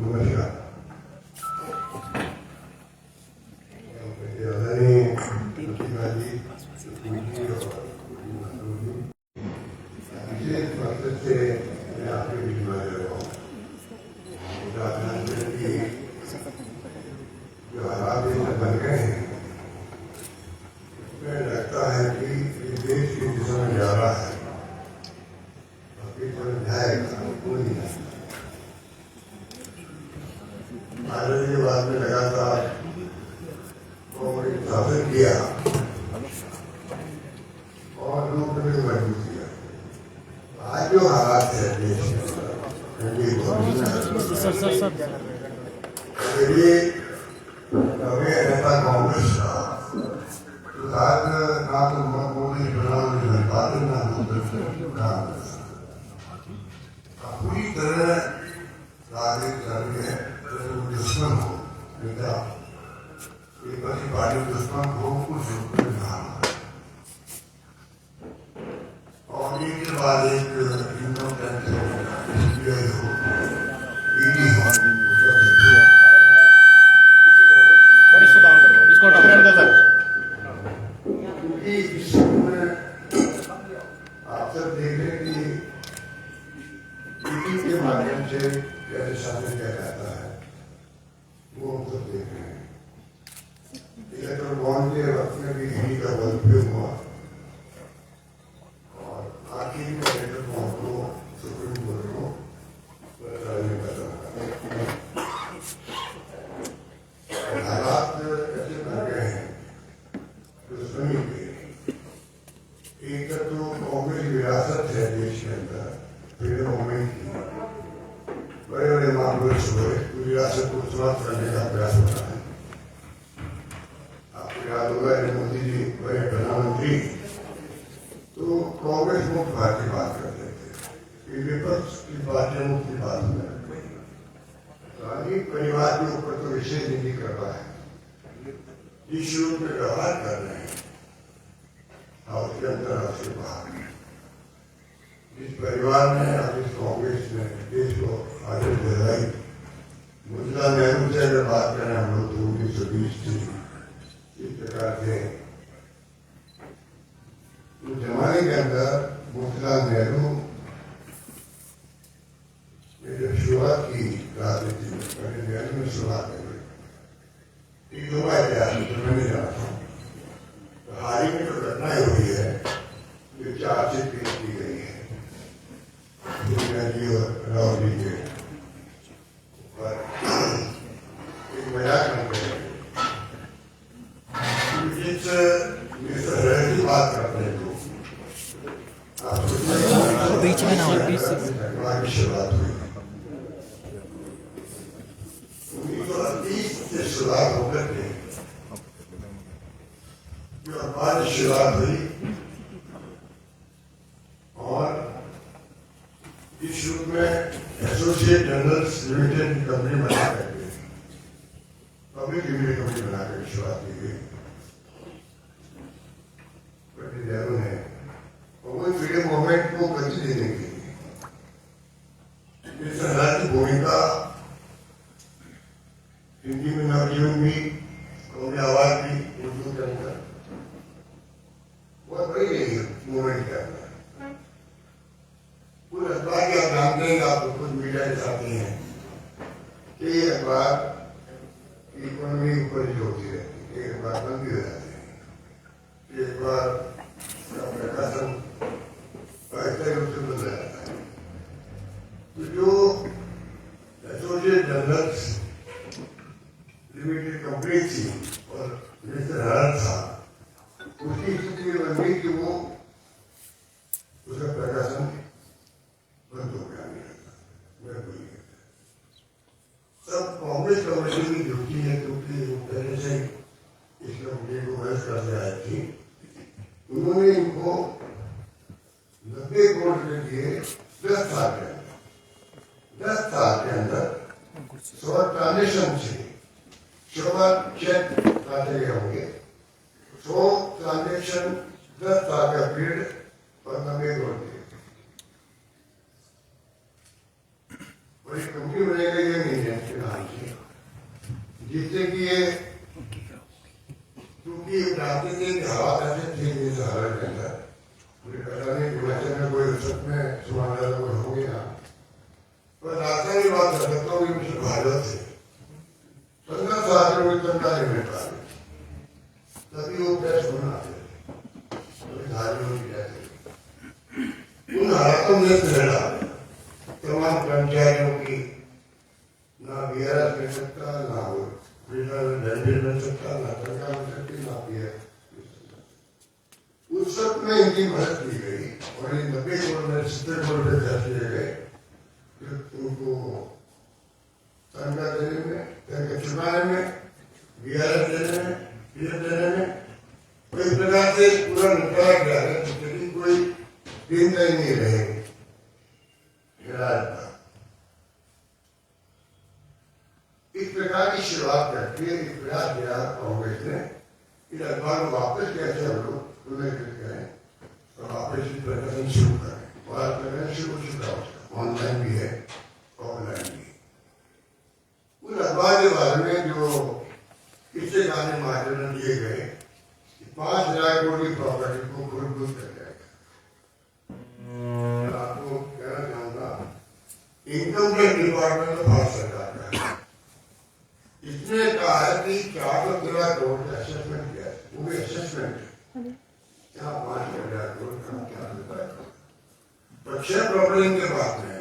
नमस्कार। आदरणीय प्रतिभा जी, विशेष मकसद से मैं आपके बीच में आया हूँ। जो हालात बन गए हैं, मुझे लगता है कि ये देश की दिशा में जा रहा है, भारत के बाद में लगातार शासन किया और लोकतंत्र को मजबूत किया। आज जो हालात है देश में, ये हमें ऐसा कांग्रेस का तो ना तो मोदी प्रधानमंत्री बन पाते ना पूरी तरह राजनीति करके दुश्मन हो नेता विपक्षी पार्टी दुश्मन हो कुछ और एक के बाद एक इनकम टैक्स हो ईडी हो आप सब देख रहे हैं कि ईडी के माध्यम से कैसे शासन किया जाता है, वो हम सब देख रहे हैं। इलेक्ट्रल बॉन्ड के वक्त में भी ईडी का उपयोग हुआ और आखिर में इलेक्ट्रल बॉन्ड को सुप्रीम कोर्ट को बताने का हालात ऐसे बन गए हैं दुश्मनी के। एक तो कांग्रेस विरासत है देश के अंदर, फ्रीडम मूवमेंट की बड़े बड़े मामले हुए, विरासत को समाप्त करने का प्रयास हो रहा है। आपको याद होगा मोदी जी बड़े प्रधानमंत्री तो कांग्रेस मुक्त भारत की बात करते थे, विपक्ष की पार्टियां मुक्त की बात में परिवार के ऊपर तो विशेष नीति कर रहा है, इश्यू पे व्यवहार कर रहे हैं और उसके अंतर्राष्ट्रीय बाहर जिस परिवार ने और इस कांग्रेस ने देश को आगे बढ़ाई। मोतीलाल नेहरू से अगर बात करें हम लोग तो 1920 थी, इस प्रकार से उस जमाने के अंदर मोतीलाल नेहरू ने जब शुरुआत की राजनीति में, पहले नेहरू ने शुरुआत की एक दो बार इतिहास में मैं नहीं जानता हूँ। तो हाल ही में जो घटनाएं हुई है जो चार्जशीट पेश की गई है जी और राव जी के ऊपर एक मजाक बन गए जिस की बात करते हैं लोग बीच में ना की शुरुआत हुई 1930 से शुरुआत होकर के जो बाद शुरुआत हुई और इस युग में एसोसिएट जर्नल्स लिमिटेड की कंपनी बना करके पब्लिक लिमिटेड कंपनी बनाकर शुरुआत की गई पंडित नेहरू ने और वो फ्रीडम मूवमेंट को गति देने के लिए इस तरह की भूमिका हिंदी में नवजीवन भी उनकी आवाज भी उर्दू के अंदर बहुत बड़ी रही है मूवमेंट के अंदर। पूरे अखबार की आप जानते हैं, आप खुद मीडिया के साथी हैं कि ये अखबार इकोनॉमी ऊपर ही होती रहती है, एक अखबार बंद भी हो जाते हैं, एक बार प्रकाशन स्थायी रूप से बंद हो जाता है। तो जो एसोसिएट जर्नल्स लिमिटेड कंपनी थी और मिस्टर हर था, उसकी स्थिति में बन गई कि वो उसका प्रकाशन बंद हो गया। सब कांग्रेस कमेटी की ड्यूटी है क्योंकि वो पहले से इस कंपनी को बहस करने आई थी। उन्होंने इनको 90 करोड़ के लिए 10 साल के अंदर 100 ट्रांजेक्शन से 100 चेक काटे गए होंगे। 100 ट्रांजेक्शन 10 साल का पीरियड और 90 करोड़ बड़ी कंपनी बनेगा ये नहीं है। के नाम से, जिससे कि ये क्योंकि जानते थे कि हवा कैसे थी सहारा के अंदर, मुझे पता नहीं हिमाचल में कोई उसक में सुमाना कोई हो गया, पर रास्ता ही बात कर सकता हूँ कि मुझे भारत से 15 साल में तंगा नहीं मिल पा रही, तभी वो प्रेस बनाते थे, धारियों की जाती उन हालातों में प्रेरणा तमाम कर्मचारियों की ना बीआरएस मिल सकता, ना वो मिल सकता, ना सरकार मिल सकती, ना बीआरएस। उस वक्त में इनकी मदद की गई और इन 90 करोड़ में 70 करोड़ रुपए खर्च किए गए उनको तनख्वाह देने में, तनख्वाह चुकाने में, बीआरएस देने में, पीएफ देने में, तो इस प्रकार से पूरा निपटारा किया है, जिससे कोई दिन तक नहीं रहेगी। इस प्रकार की शुरुआत करके एक प्रयास किया कांग्रेस ने कि अखबार को वापस कैसे हम लोग पुनर्कृत करें और वापस इस प्रदर्शन शुरू करें, और प्रदर्शन शुरू हो चुका उसका, ऑनलाइन भी है ऑफलाइन भी। उस अखबार के बारे में जो किस्से गाने माध्यम में दिए गए 5,000 करोड़ की प्रॉपर्टी को खुद कर जाएगा। आपको कहना चाहूंगा इनकम टैक्स डिपार्टमेंट तो भारत सरकार का है, इसने कहा है कि 413 करोड़ का असेसमेंट किया है, वो भी असेसमेंट क्या 5,000 करोड़ का क्या होता है, पर 6 प्रॉपर्टी के बाद में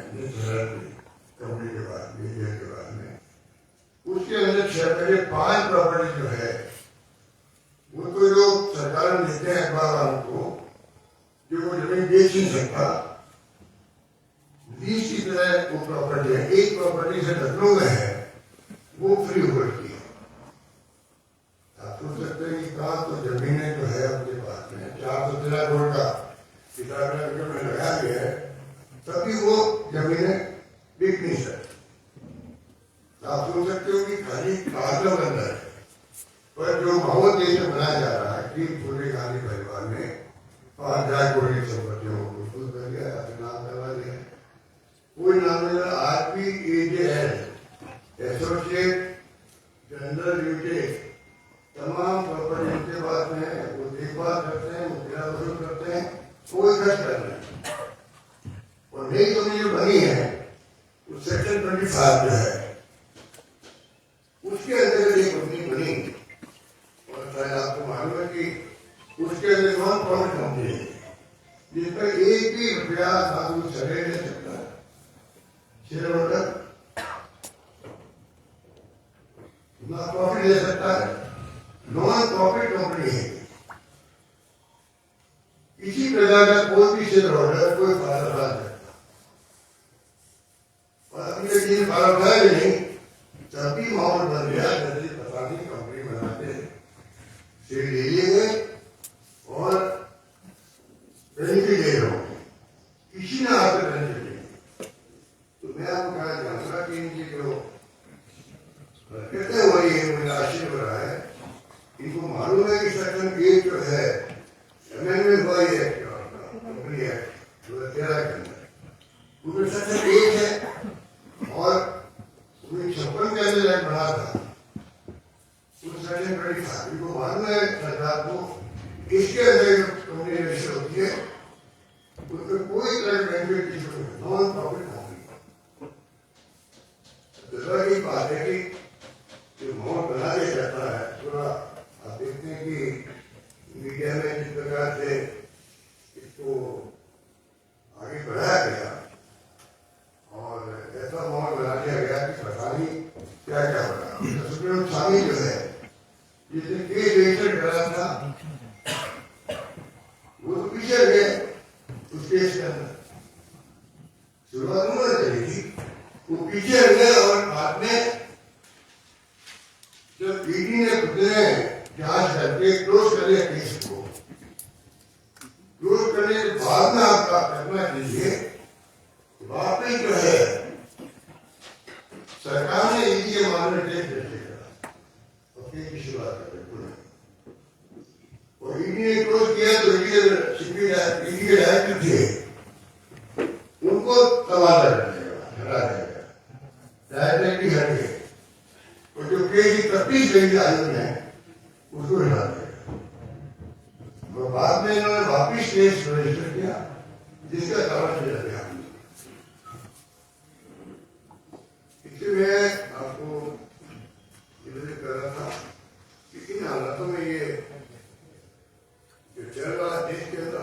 कंपनी के बाद में के बाद में उसके अंदर 6 पहले 5 प्रॉपर्टी जो है वो तो जो सरकार ने देते हैं अखबार वालों को, जो वो जमीन बेच नहीं सकता, 20 की तरह वो प्रॉपर्टी है, एक प्रॉपर्टी से लखनऊ में है वो फ्री होल्ड की है। आप सोच सकते हैं कि कहा तो जमीनें जो है अपने पास में 413 करोड़ का किताब में लगाया गया है, तभी वो जमीनें बिक नहीं सकती। आप सोच सकते हो कि खाली कागजों के अंदर है, पर जो माहौल देश में बनाया जा रहा है कि पूरे गांधी परिवार ने 5,000 करोड़ की संपत्तियों को खुद कर दिया, नाम करवा दिया, कोई नाम नहीं। आज भी एजेएल एसोसिएट जनरल ड्यूटी तमाम प्रॉपर्टी के बाद में वो देखभाल करते हैं, मुद्रा वसूल करते हैं, कोई खर्च कर रहे हैं। और नई कंपनी जो बनी है उस सेक्शन 25 जो है उसके अंदर एक कंपनी बनी, और शायद आपको मालूम है कि उसके अंदर नॉन प्रॉफिट कंपनी है जिसमें एक भी रुपया ना तो चले नहीं सकता, शेयर होल्डर ना प्रॉफिट ले सकता है, नॉन प्रॉफिट कंपनी है। किसी प्रकार का कोई भी शेयर होल्डर कोई फायदा उठा सकता, और अपने लिए फायदा उठाया भी नहीं, तब भी माहौल बन गया जैसे पता नहीं कंपनी बनाते शेयर ले लिए गए और बेनिफिट ले रहे हो, किसी ने आकर बेनिफिट नहीं। तो मैं आपको कहना चाहूंगा कि इनकी जो कहते हैं वही मुझे आश्चर्य हो रहा है, इनको मालूम है कि सेक्शन 1 जो है अमेंडमेंट हुआ है कंपनी एक्ट 2013 के अंदर, उसमें सेक्शन 1 है और 1956 के अंदर एक बना था उस सेक्शन 25। इनको मालूम है सरकार को इसके अंदर जो कंपनी रजिस्टर होती है उसमें कोई तरह बेनिफिट की जरूरत नहीं, नॉन प्रॉफिट कंपनी। दूसरा की बात है कि जो माहौल बना दिया जाता है पूरा, आप देखते हैं कि मीडिया में जिस प्रकार से इसको आगे बढ़ाया गया और ऐसा माहौल बना दिया गया कि पता नहीं क्या क्या हो रहा। सुप्रीम स्वामी जो है जिसने केस रजिस्टर करा था वो तो पीछे गए उस केस के अंदर, शुरुआत उन्होंने करी थी, वो पीछे गए और बाद में जब ईडी ने खुद ने जांच करके क्लोज कर दिया केस को, क्लोज करने के बाद में आपका करना चाहिए वाकई जो है सरकार ने ईडी के मामले में टेस्ट करा और केस की शुरुआत कर दी, और ईडी ने क्लोज किया तो ईडी के डायरेक्टर थे उनको तबादला कर देगा, हटा देगा, डायरेक्टर भी हट गए, और जो केस की तफ्तीश गई आयोग ने उसको हिला दिया। और बाद में इन्होंने वापिस केस रजिस्टर किया जिसका कारण किया गया। इसलिए मैं आपको निवेदन कर रहा था कि इन हालातों में ये जो चल रहा देश के अंदर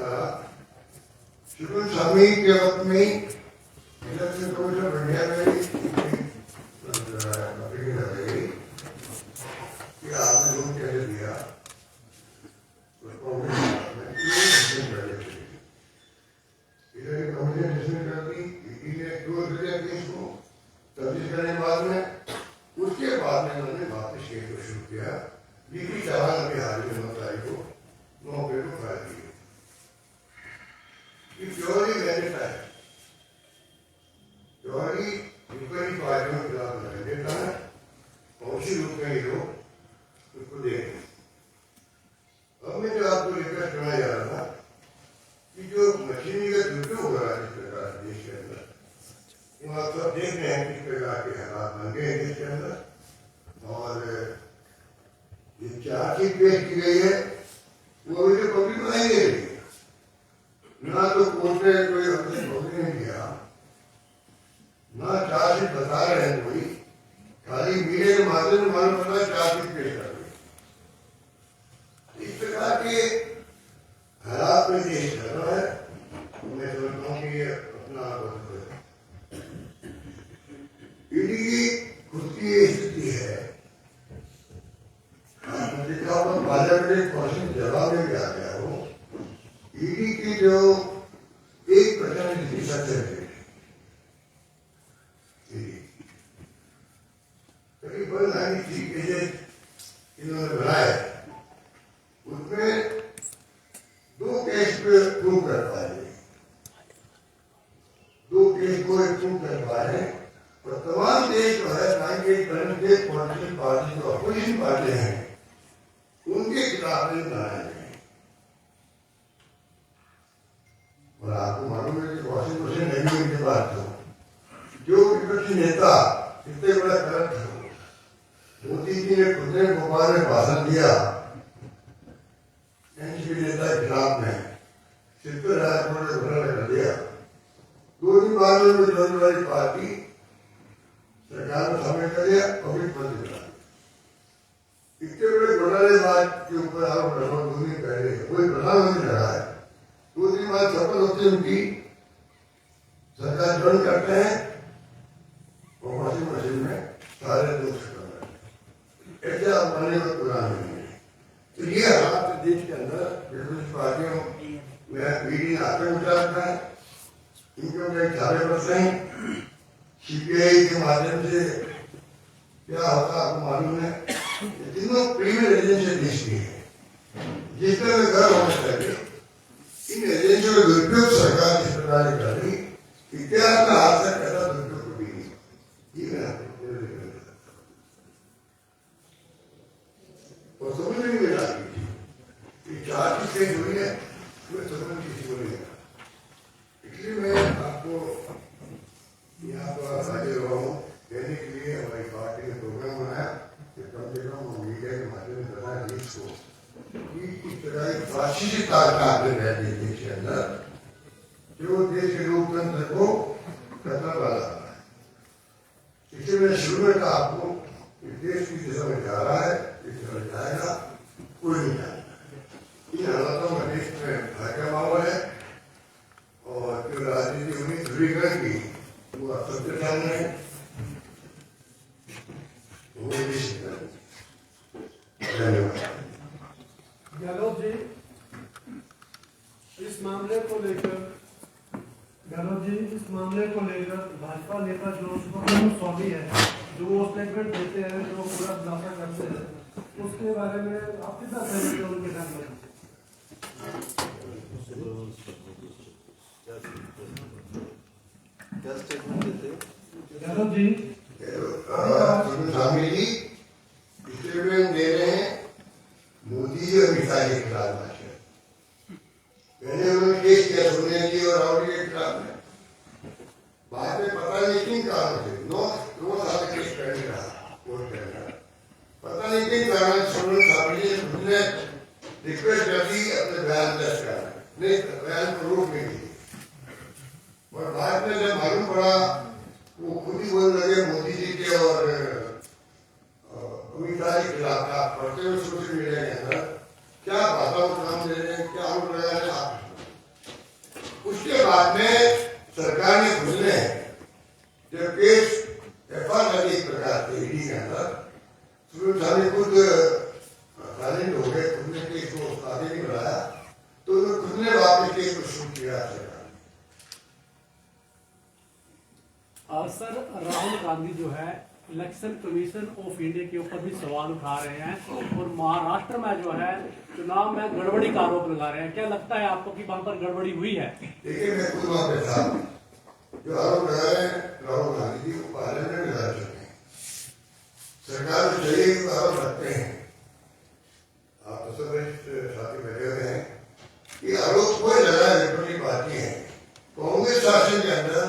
शुरू स्वामी के वक्त में इलेक्शन कमीशन इंडिया में कि आपने रूम कैसे दिया कमीशन डिसमिस कर दी, क्लोज किया केस को तफ्तीश करने के बाद में उसके बाद में उन्होंने वापस केस को शुरू किया। डीपी चौहान अभी हाल ही में 9 तारीख को मौके को फायर किए। प्योरली वेरीफाइड प्योरली इंक्वायरी पार्टियों के खिलाफ लड़ाई देता है और उसी रूप में ये लोग उसको देखें। अब मैं जो आपको रिक्वेस्ट करना जा रहा था कि जो मशीनी का दुरुपयोग हो रहा है इस प्रकार देश के अंदर, वो आप सब देख रहे हैं किस प्रकार के हालात बन गए देश के अंदर। और ये चार्जशीट पेश की गई है वो अभी तो पब्लिक बनाई दे रही है, ना तो कोर्ट ने कोई हमसे पब्लिक नहीं किया, ना चार्जशीट बता रहे हैं कोई, खाली मीडिया के माध्यम से मालूम पड़ता है चार्जशीट पेश कर रही। इस प्रकार के हालात में देश चल रहा है। मैं समझता हूँ कि ये अपना ईडी की खुद की ये स्थिति है। पार्लियामेंट्री क्वेश्चन जवाब में भी आ गया हो, ईडी की जो 1% की सक्सेस रेट करीबन 93 केसेस इन्होंने बनाए, उसमें 2 केस पे प्रूव कर पाए, 2 केस को प्रूव कर पाए। और तमाम देश जो है 98% के पॉलिटिकल पार्टी जो अपोजिशन पार्टी हैं उनके खिलाफ नहीं बनाए गए। और आपको मालूम है कि वॉशिंग मशीन नहीं हुई के बाद जो विपक्षी नेता इतने बड़ा करप्ट हो, मोदी जी ने खुद ने भोपाल में भाषण दिया एनसीपी नेता के खिलाफ में, सिर्फ राजकोट में घोटाला कर दिया। 2 दिन बाद में चलने वाली पार्टी सरकार को शामिल कर दिया, पब्लिक बंद करा। इतने बड़े घोटाले बाद के ऊपर आरोप लगा 2 दिन पहले कोई प्रधानमंत्री लगा है, 2 दिन बाद शपथ होती है उनकी, सरकार ज्वाइन करते हैं और वॉशिंग मशीन में सारे लोग ऐसे आप मानने का प्रोग्राम नहीं है। तो ये हालात देश के अंदर विपक्षी पार्टियों में ईडी ने आतंक डालता है, इनकम टैक्स सारे बरसते हैं, सीबीआई के माध्यम से क्या होता आपको मालूम है। तीनों प्रीमियर एजेंसी देश की है, जिसका में गर्व होना चाहिए। इन एजेंसियों का दुरुपयोग सरकार इस प्रकार कर रही, इतिहास में आज तक ऐसा दुरुपयोग कभी नहीं। और समझ में नहीं मिला कि 4 चीजें हुई है, मैं समझ किसी को नहीं मिला। इसलिए मैं आपको यहाँ पर हाजिर हुआ हूँ कहने के लिए हमारी पार्टी ने प्रोग्राम बनाया कि कम से कम मीडिया के माध्यम से बताया देश को कि इस तरह की फासिस्ट ताकत रहती है देश के अंदर, जो देश के लोकतंत्र को खतरा वाला है। इसलिए मैंने शुरू में कहा आपको कि देश की दिशा में जा रहा है, इस दिशा में जाएगा, कोई नहीं जाएगा। इन हालातों में देश में भय का माहौल है और जो राजनीति उन्हें ध्रुवीकरण की वो सत्य सामने है, वो धन्यवाद। गहलोत जी, इस मामले को लेकर भाजपा नेता जो स्वामी है, जो वो स्टेटमेंट देते हैं, जो पूरा खुलासा करते हैं, उसके बारे में आप कितना सहमत हैं उनके साथ में? क्या स्टेटमेंट देते हैं गहलोत जी? स्वामी जी स्टेटमेंट दे रहे हैं मोदी जी और अमित शाह के खिलाफ। मैंने उन्होंने केस किया सोनिया जी और राहुल के खिलाफ में, बाद में पता नहीं किन कारणों से 9 साल केस करने रहा कोर्ट के अंदर। मीटिंग दौरान सोनू साहनी ने रिक्वेस्ट कर दी अपने बयान दर्ज करना, नहीं बयान को रोक नहीं दी। और बाद में जब मालूम पड़ा वो खुद ही बोलने लगे मोदी जी के और अमित शाह के खिलाफ था, पढ़ते हुए सोशल मीडिया के अंदर क्या भाषा को नाम दे रहे हैं, क्या आरोप लगा रहे हैं आप। उसके बाद में सरकार ने खुद ने जब केस एफआईआर लगी एक प्रकार से ईडी के अंदर, सुनील साहनी खुद साइलेंट हो गए, खुद ने केस को आगे नहीं बढ़ाया, तो उन्होंने खुद ने वापस केस को शुरू किया सरकार। सर राहुल गांधी जो है इलेक्शन कमीशन ऑफ इंडिया के ऊपर भी सवाल उठा रहे हैं और महाराष्ट्र में जो है चुनाव में गड़बड़ी का आरोप लगा रहे हैं। क्या लगता है आपको कि वहां पर गड़बड़ी हुई है? देखिए मैं खुद वहां पे था, जो आरोप लगा रहे हैं राहुल गांधी जी को पार्लियामेंट में लगा चुके हैं, सरकार को चाहिए कि आरोप रखते हैं। आप तो सब साथी बैठे हुए हैं कि आरोप कोई लगा है, विपरीत पार्टी है। कांग्रेस शासन के अंदर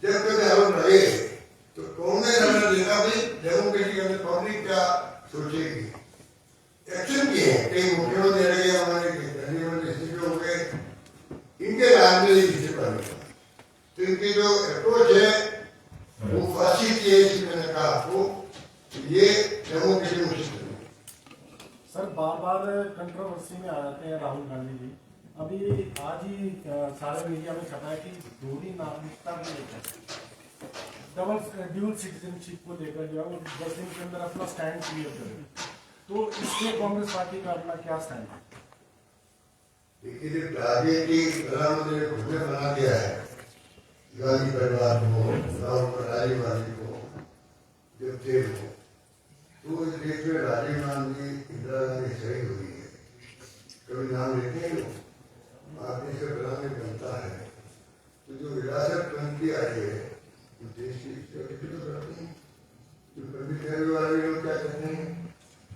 जब कभी आरोप लगे तो कांग्रेस ने देखा भाई डेमोक्रेसी के अंदर पब्लिक क्या सोचेगी, एक्शन किए। कई मुख्यमंत्री रह गए, हमारे मंत्री हो गए, इनके राजनीति से बने। तो इनकी जो अप्रोच है वो फांसी की है, जिसमें मैंने कहा आपको ये डेमोक्रेसी मुश्किल है। सर बार बार कंट्रोवर्सी में आ जाते हैं राहुल गांधी जी। अभी आज ही सारे मीडिया में छपा है कि दोहरी नागरिकता को लेकर ड्यूल सिटीजनशिप को लेकर जो है वो 10 दिन के अंदर अपना स्टैंड क्लियर करे, तो इसमें कांग्रेस पार्टी का अपना क्या स्टैंड है? देखिए जब राजनीति प्रधानमंत्री ने खुद ने बना दिया है गांधी परिवार को, राजीव गांधी को जब थे वो, तो इस देश में राजीव गांधी इंदिरा गांधी सही हुई है, कभी नाम लेते हैं लोग। आदमी से प्रधानमंत्री बनता है तो जो विरासत बनती आई है देश की तो करते हैं, जो पंडित नेहरू वाले लोग क्या कहते हैं,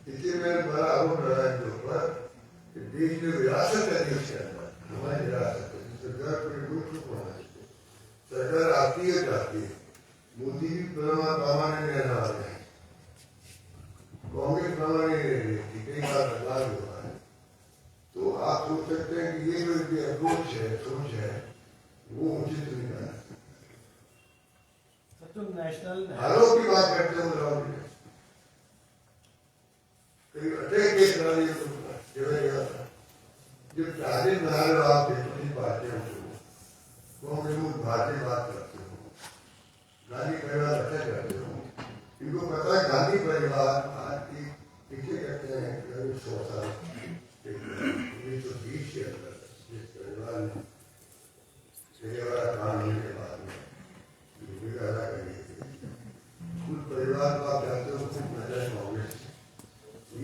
इसलिए मैंने बड़ा आरोप लगाया इनके ऊपर कि देश में विरासत है, देश के अंदर हमारी विरासत है, सरकार पूरे मुल्क को होना चाहिए। सरकार आती है जाती है, मोदी भी प्रामाणिक रहने वाले हैं, कांग्रेस प्रामाणिक नहीं रहती, कई बार बदलाव हुआ है। तो आप सोच सकते हैं कि ये जो इनकी अप्रोच है, सोच है, वो उचित नहीं है। जो नेशनल आरोप की बात करते हैं राहुल जी, कई अटैक केस बना दिए जगह जगह था, जो चार्जेस बना रहे हो आप देखो पार्टियों को, कांग्रेस भारतीय बात करते हो, गांधी परिवार अटैक करते हो, इनको पता है गांधी परिवार आज की पीछे कहते हैं 100 साल 1920 के अंदर जिस परिवार ने बड़ा काम होने के बाद में पैदा करी थी, उस परिवार को आप जानते हो खूब नजर कांग्रेस।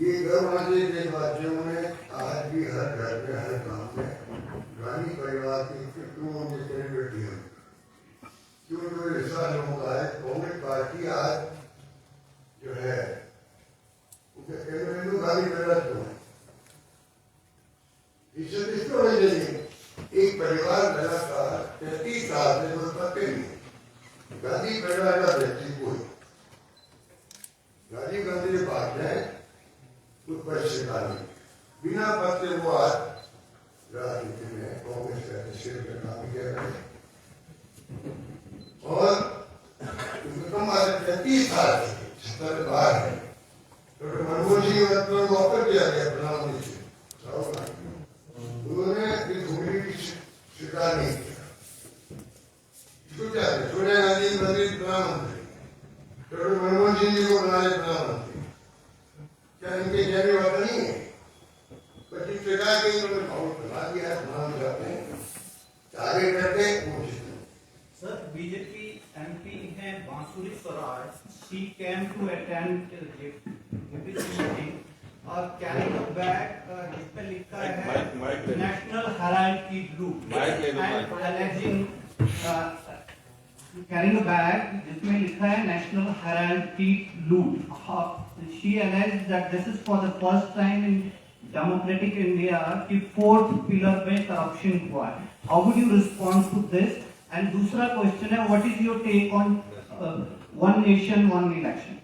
ये गर्व होना चाहिए देशवासियों में, आज भी हर घर में हर गांव में गांधी परिवार की क्यों उनकी सेलिब्रिटी है, क्यों जो विश्वास लोगों का है। कांग्रेस पार्टी आज जो है हिंदू गांधी परिवार क्यों है, इससे होनी चाहिए। एक परिवार लगातार 33 साल से कोई पत्ते नहीं, गांधी परिवार का व्यक्ति कोई, राजीव गांधी के पास है कुछ परिष्कार नहीं, बिना पत्ते वो आज राजनीति में कांग्रेस का निषेध का काम किया गया और कम आज 33 साल से बाहर है। डॉक्टर मनमोहन सिंह को ऑफर किया गया प्रधानमंत्री से, उन्होंने इस भूमि की स्वीकार नहीं किया। सोनिया गांधी बनी प्रधानमंत्री, डॉक्टर मनमोहन सिंह जी को बनाए प्रधानमंत्री, क्या इनके कहने वाला नहीं है? पर जिस प्रकार के इन्होंने भाव बना दिया है, बनाना चाहते हैं, आगे करते हैं। सर बीजेपी MP है बांसुरी Swaraj, she came to attend meeting और carrying a bag जिसपे लिखा है National Herald की group and alleging carrying a bag जिसमें लिखा है National Herald की loot. She alleged that this is for the first time in democratic India कि fourth pillar में corruption हुआ है. How would you respond to this? And दूसरा question है, what is your take on one nation one election?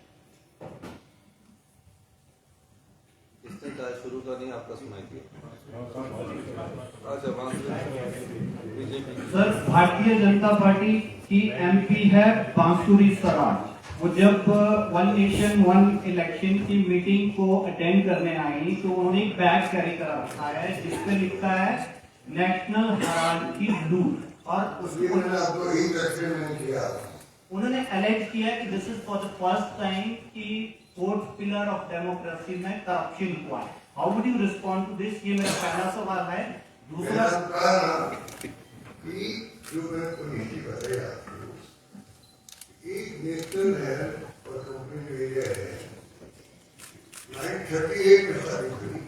Bharatiya Janata party की MP है बांसुरी स्वराज। वो जब वन नेशन वन इलेक्शन की मीटिंग को अटेंड करने आई तो उन्होंने एक बैग कैरी करा रखा है जिसपे लिखा है नेशनल हेराल्ड की लूट, और उसकी मैंने आपको ही दर्शन नहीं किया। उन्होंने एलेज किया कि this is for the first time कि फोर्थ पिलर ऑफ डेमोक्रेसी में करप्शन हुआ है। How would you respond to this? ये मेरा पहला सवाल है। मैंने दूसरा, कहा ना कि जो मैं कमेटी बताया आपको, एक नेशनल हेल्थ और कंपनी एरिया है 938 में तारीख हुई।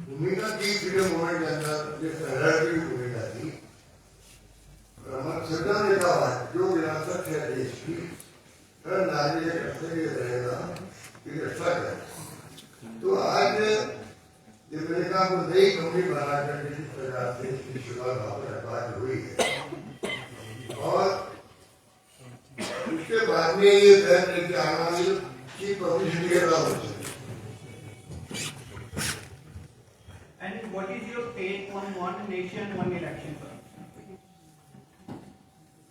भूमिका की फ्रीडम होने के अंदर जो सहराटी की भूमिका थी, सरकार ने कहा जो विरासत है देश की हर नागरिक के कर्तव्य रहेगा कि रक्षा करें। तो आज अमेरिका को नई कंपनी बनाकर किसी प्रकार से इसकी शुरुआत हुई है, और उसके बाद में ये फैसला लेके आना की पब्लिसिटी के बाद and what is your take on one nation one election?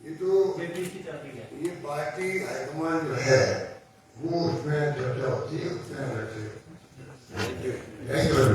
ये तो जेपीसी चल रही है। ये पार्टी हाईकमान जो है वो उसमें चर्चा होती है, उसमें थैंक यू।